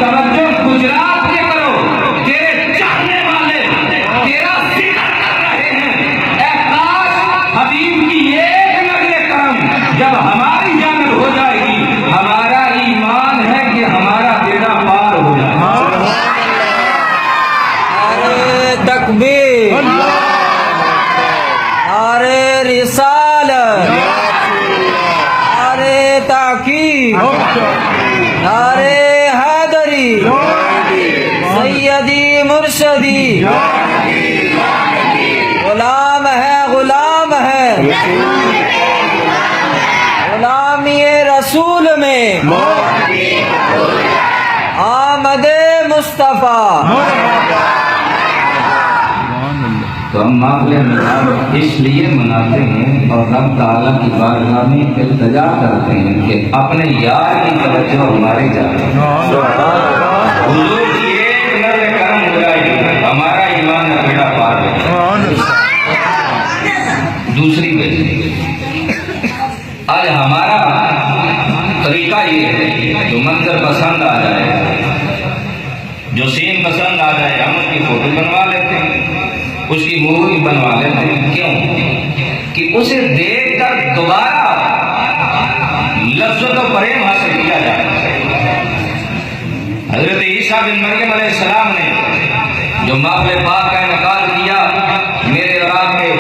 توجہ گجرات کے کرو، تیرے چاہنے والے تیرا ذکر کر رہے ہیں۔ اے کاش حبیب کی ایک نظر کرم جب ہماری جانب ہو جائے گی، ہمارا ایمان ہے کہ ہمارا بیڑا پار ہو جائے گا۔ تکبیر، نعرے رسالت، نعرے تحقیق، نعرے حیدری، سیدی مرشدی، غلام ہے غلام ہے، غلامی رسول میں آمد مصطفیٰ۔ تو ہم معاملے میلاد اس لیے مناتے ہیں اور رب تعالیٰ کی بارگاہ میں التجا کرتے ہیں کہ اپنے یار کی توجہ ہماری جائے، حضور کی ایک نظر کرم ہو جائے گی، ہمارا ایمان کا بیڑا پار ہو جائے۔ دوسری وجہ آج ہمارا طریقہ یہ ہے، جو منظر پسند آ جائے، جو سین پسند آ جائے، ہم اس کی فوٹو بنوا لیتے ہیں، اس کی مووی بنوا لیتے ہیں۔ کیوں؟ کہ اسے دیکھ کر دوبارہ لذت و پریم حاصل کیا جائے۔ حضرت عیسیٰ بن مریم علیہ السلام نے جو محفل پاک کا انعقاد کیا، میرے اور آپ کے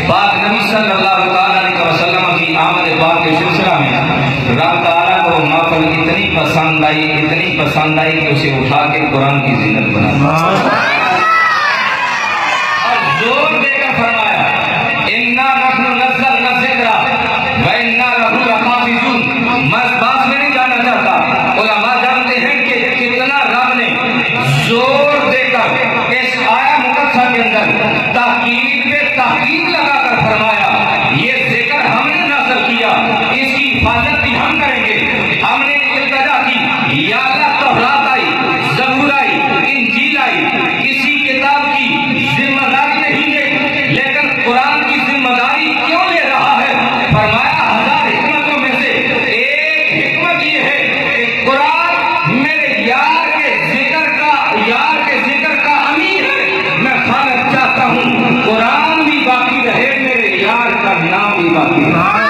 پاک نبی صلی اللہ علیہ وسلم کی آمد پاک کے سلسلہ میں رب تعالیٰ کو محفل اتنی پسند آئی، اتنی پسند آئی کہ اسے اٹھا کے قرآن کی زینت بنا اور زور دے کر فرمایا اِنَّا نَحْنُ نَزَّلْنَا الذِّكْرَ وَإِنَّا لَهُ لَحَافِظُونَ۔ میں اس بات میں نہیں جانا چاہتا، علماء جانتے ہیں کہ کتنا رب نے زور دے کر اس آیہ مقدسہ کے اندر تحقیق پہ تحقیق لگا کر فرمایا یہ ذکر ہم نے نازل کیا، اس کی حفاظت بھی ہم کریں گے۔ ہم نے التجا کی، یا اللہ تورات آئی، زبور آئی، انجیل آئی، کسی کتاب کی ذمہ داری نہیں لے، لیکن قرآن کی ذمہ داری کیوں لے رہا ہے؟ فرمایا 1000 حکمتوں میں سے ایک حکمت یہ ہے کہ قرآن میرے یار کے ذکر کا امیر ہے۔ میں خالق چاہتا ہوں قرآن بھی باقی رہے، میرے یار کا نام بھی باقی رہے۔